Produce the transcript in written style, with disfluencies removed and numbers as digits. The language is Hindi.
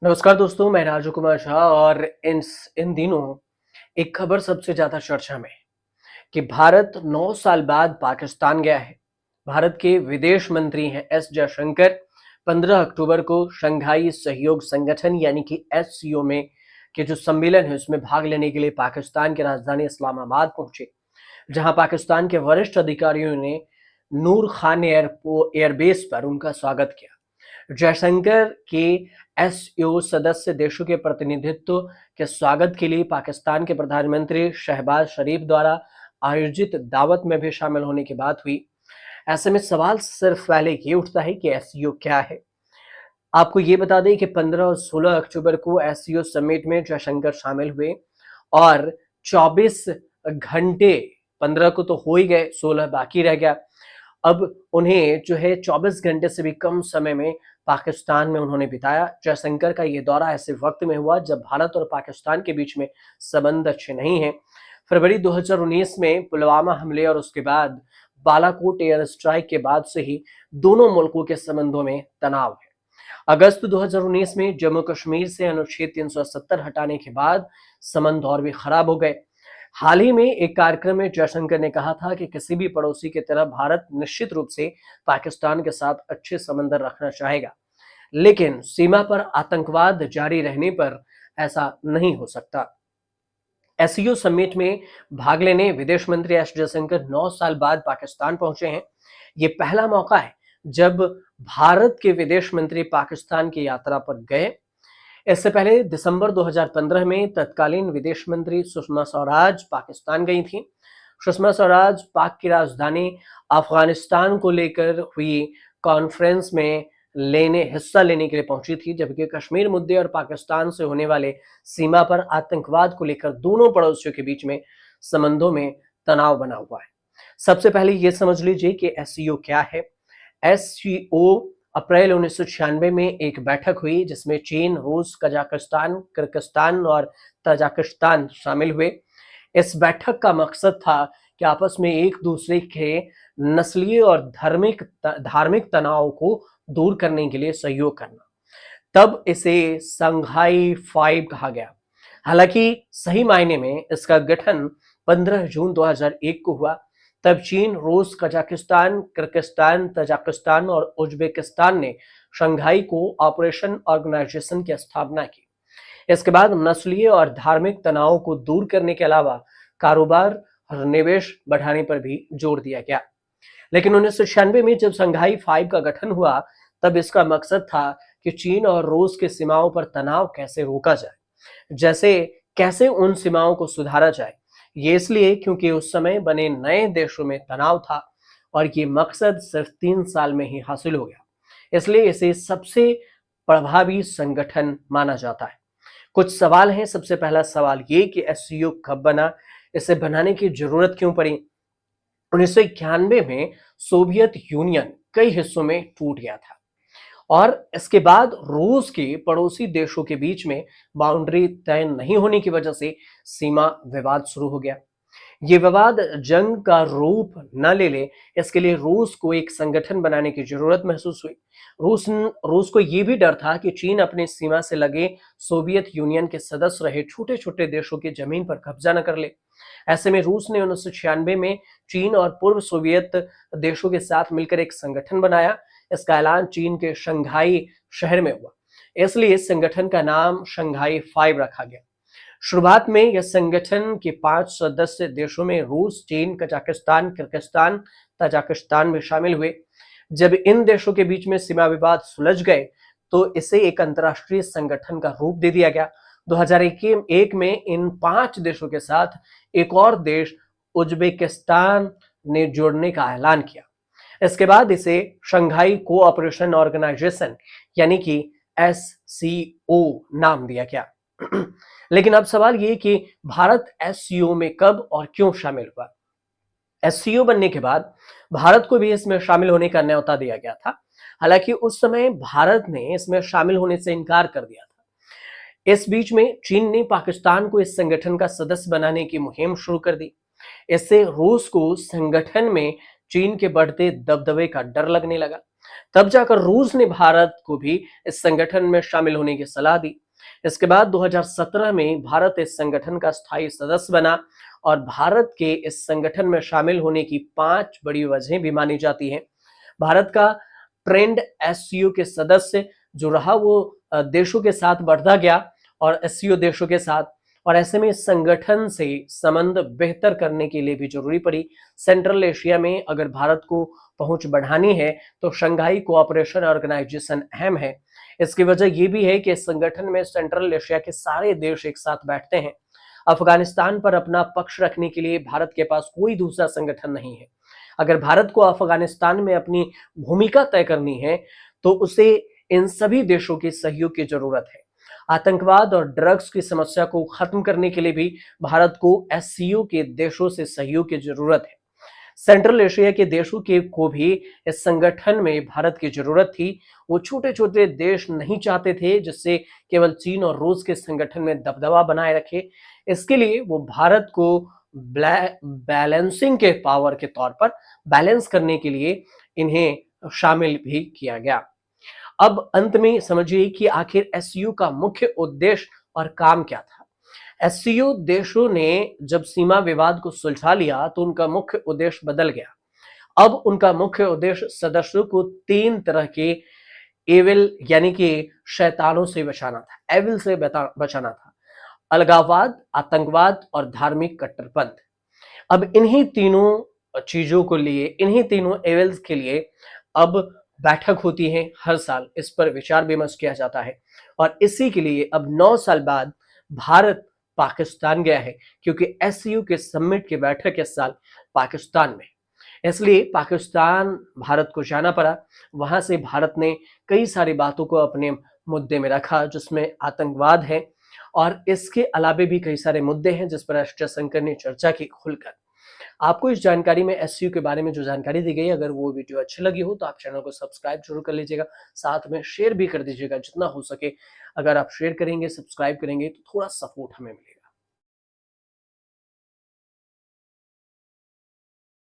नमस्कार दोस्तों, मैं राजू कुमार शाह और इन दिनों एक खबर सबसे ज्यादा चर्चा में है कि भारत 9 साल बाद पाकिस्तान गया है। भारत के विदेश मंत्री हैं एस जयशंकर 15 अक्टूबर को शंघाई सहयोग संगठन यानी कि एससीओ में के जो सम्मेलन है उसमें भाग लेने के लिए पाकिस्तान की राजधानी इस्लामाबाद पहुंचे, जहां पाकिस्तान के वरिष्ठ अधिकारियों ने नूर खान एयरबेस पर उनका स्वागत किया। जयशंकर के एससीओ सदस्य देशों के प्रतिनिधित्व के स्वागत के लिए पाकिस्तान के प्रधानमंत्री शहबाज शरीफ द्वारा आयोजित दावत में भी शामिल होने की बात हुई। ऐसे में सवाल सिर्फ पहले ये उठता है कि एससीओ क्या है। आपको ये बता दें कि 15 और 16 अक्टूबर को एससीओ समिट में जयशंकर शामिल हुए और 24 घंटे, 15 को तो हो ही गए, 16 बाकी रह गया। अब उन्हें जो है 24 घंटे से भी कम समय में पाकिस्तान में उन्होंने बिताया। जयशंकर का ये दौरा ऐसे वक्त में हुआ जब भारत और पाकिस्तान के बीच में संबंध अच्छे नहीं हैं। फरवरी 2019 में पुलवामा हमले और उसके बाद बालाकोट एयर स्ट्राइक के बाद से ही दोनों मुल्कों के संबंधों में तनाव है। अगस्त 2019 में जम्मू कश्मीर से अनुच्छेद 370 हटाने के बाद संबंध और भी खराब हो गए। हाल ही में एक कार्यक्रम में जयशंकर ने कहा था कि किसी भी पड़ोसी की तरह भारत निश्चित रूप से पाकिस्तान के साथ अच्छे संबंध रखना चाहेगा, लेकिन सीमा पर आतंकवाद जारी रहने पर ऐसा नहीं हो सकता। एससीओ समिट में भाग लेने विदेश मंत्री एस जयशंकर 9 साल बाद पाकिस्तान पहुंचे हैं। ये पहला मौका है जब भारत के विदेश मंत्री पाकिस्तान की यात्रा पर गए। इससे पहले दिसंबर 2015 में तत्कालीन विदेश मंत्री सुषमा स्वराज पाकिस्तान गई थी। सुषमा स्वराज पाक की राजधानी अफगानिस्तान को लेकर हुई कॉन्फ्रेंस में हिस्सा लेने के लिए पहुंची थी, जबकि कश्मीर मुद्दे और पाकिस्तान से होने वाले सीमा पर आतंकवाद को लेकर दोनों पड़ोसियों के बीच में संबंधों में तनाव बना हुआ है। सबसे पहले यह समझ लीजिए कि एससीओ क्या है। एससीओ अप्रैल 1996 में एक बैठक हुई जिसमें चीन, रूस, कजाकिस्तान, किर्गिस्तान और तजाकिस्तान शामिल हुए। इस बैठक का मकसद था कि आपस में एक दूसरे के नस्लीय और धार्मिक तनाव को दूर करने के लिए सहयोग करना। तब इसे संघाई 5 कहा गया। हालांकि सही मायने में इसका गठन 15 जून 2001 को हुआ। तब चीन, रूस, कजाकिस्तान, किर्गिस्तान, तजाकिस्तान और उज्बेकिस्तान ने शंघाई को ऑपरेशन ऑर्गेनाइजेशन की स्थापना की। इसके बाद नस्लीय और धार्मिक तनाव को दूर करने के अलावा कारोबार और निवेश बढ़ाने पर भी जोर दिया गया। लेकिन 1996 में जब संघाई 5 का गठन हुआ, तब इसका मकसद था कि चीन और रूस की सीमाओं पर तनाव कैसे रोका जाए, जैसे कैसे उन सीमाओं को सुधारा जाए। ये इसलिए क्योंकि उस समय बने नए देशों में तनाव था और ये मकसद सिर्फ 3 साल में ही हासिल हो गया। इसलिए इसे सबसे प्रभावी संगठन माना जाता है। कुछ सवाल हैं। सबसे पहला सवाल ये कि एससीओ कब बना, इसे बनाने की जरूरत क्यों पड़ी। 1991 में सोवियत यूनियन कई हिस्सों में टूट गया था और इसके बाद रूस के पड़ोसी देशों के बीच में बाउंड्री तय नहीं होने की वजह से सीमा विवाद शुरू हो गया। ये विवाद जंग का रूप न ले ले, इसके लिए रूस को एक संगठन बनाने की जरूरत महसूस हुई। रूस को यह भी डर था कि चीन अपनी सीमा से लगे सोवियत यूनियन के सदस्य रहे छोटे छोटे देशों की जमीन पर कब्जा न कर ले। ऐसे में रूस ने 1996 में चीन और पूर्व सोवियत देशों के साथ मिलकर एक संगठन बनाया। इसका ऐलान चीन के शंघाई शहर में हुआ, इसलिए इस संगठन का नाम शंघाई 5 रखा गया। शुरुआत में यह संगठन के 5 सदस्य देशों में रूस, चीन, कजाकिस्तान, किर्गिस्तान, तजाकिस्तान भी शामिल हुए। जब इन देशों के बीच में सीमा विवाद सुलझ गए तो इसे एक अंतर्राष्ट्रीय संगठन का रूप दे दिया गया। 2001 में इन 5 देशों के साथ एक और देश उज्बेकिस्तान ने जोड़ने का ऐलान किया। इसके बाद इसे शंघाई कोऑपरेशन ऑर्गेनाइजेशन यानी कि एससीओ नाम दिया गया। लेकिन अब सवाल ये कि भारत एससीओ में कब और क्यों शामिल हुआ। एससीओ बनने के बाद भारत को भी इसमें शामिल होने का न्योता दिया गया था। हालांकि उस समय भारत ने इसमें शामिल होने से इनकार कर दिया था। इस बीच में चीन ने पाकिस्तान को इस संगठन का सदस्य बनाने की मुहिम शुरू कर दी। इससे रूस को संगठन में चीन के बढ़ते दबदबे का डर लगने लगा। तब जाकर रूस ने भारत को भी इस संगठन में शामिल होने की सलाह दी। इसके बाद 2017 में भारत इस संगठन का स्थायी सदस्य बना और भारत के इस संगठन में शामिल होने की 5 बड़ी वजहें भी मानी जाती हैं। भारत का ट्रेंड एससीओ के सदस्य जो रहा वो देशों के साथ बढ़ता गया और एससीओ देशों के साथ, और ऐसे में इस संगठन से संबंध बेहतर करने के लिए भी जरूरी पड़ी। सेंट्रल एशिया में अगर भारत को पहुंच बढ़ानी है तो शंघाई कोऑपरेशन ऑर्गेनाइजेशन अहम है। इसकी वजह यह भी है कि इस संगठन में सेंट्रल एशिया के सारे देश एक साथ बैठते हैं। अफगानिस्तान पर अपना पक्ष रखने के लिए भारत के पास कोई दूसरा संगठन नहीं है। अगर भारत को अफगानिस्तान में अपनी भूमिका तय करनी है तो उसे इन सभी देशों के सहयोग की जरूरत है। आतंकवाद और ड्रग्स की समस्या को खत्म करने के लिए भी भारत को एससीओ के देशों से सहयोग की जरूरत है। सेंट्रल एशिया के देशों के को भी इस संगठन में भारत की जरूरत थी। वो छोटे छोटे देश नहीं चाहते थे जिससे केवल चीन और रूस के संगठन में दबदबा बनाए रखे। इसके लिए वो भारत को बैलेंसिंग के पावर के तौर पर बैलेंस करने के लिए इन्हें शामिल भी किया गया। अब अंत में समझिए कि आखिर एससीओ का मुख्य उद्देश्य और काम क्या था। एससीओ देशों ने जब सीमा विवाद को सुलझा लिया तो उनका मुख्य उद्देश्य बदल गया। अब उनका मुख्य उद्देश्य सदस्यों को 3 तरह के एविल यानी कि शैतानों से बचाना था, एविल से बचाना था। अलगाववाद, आतंकवाद और धार्मिक कट्टरपंथ। अब इन्हीं तीनों चीजों को लिए, इन्हीं तीनों एविल्स के लिए अब बैठक होती है हर साल, इस पर विचार विमर्श किया जाता है। और इसी के लिए अब 9 साल बाद भारत पाकिस्तान गया है, क्योंकि एससीओ के समिट की बैठक इस साल पाकिस्तान में, इसलिए पाकिस्तान भारत को जाना पड़ा। वहां से भारत ने कई सारी बातों को अपने मुद्दे में रखा, जिसमें आतंकवाद है और इसके अलावे भी कई सारे मुद्दे हैं जिस पर एस जयशंकर ने चर्चा की खुलकर। आपको इस जानकारी में एससीओ के बारे में जो जानकारी दी गई, अगर वो वीडियो अच्छी लगी हो तो आप चैनल को सब्सक्राइब जरूर कर लीजिएगा, साथ में शेयर भी कर दीजिएगा जितना हो सके। अगर आप शेयर करेंगे, सब्सक्राइब करेंगे तो थोड़ा सपोर्ट हमें मिलेगा।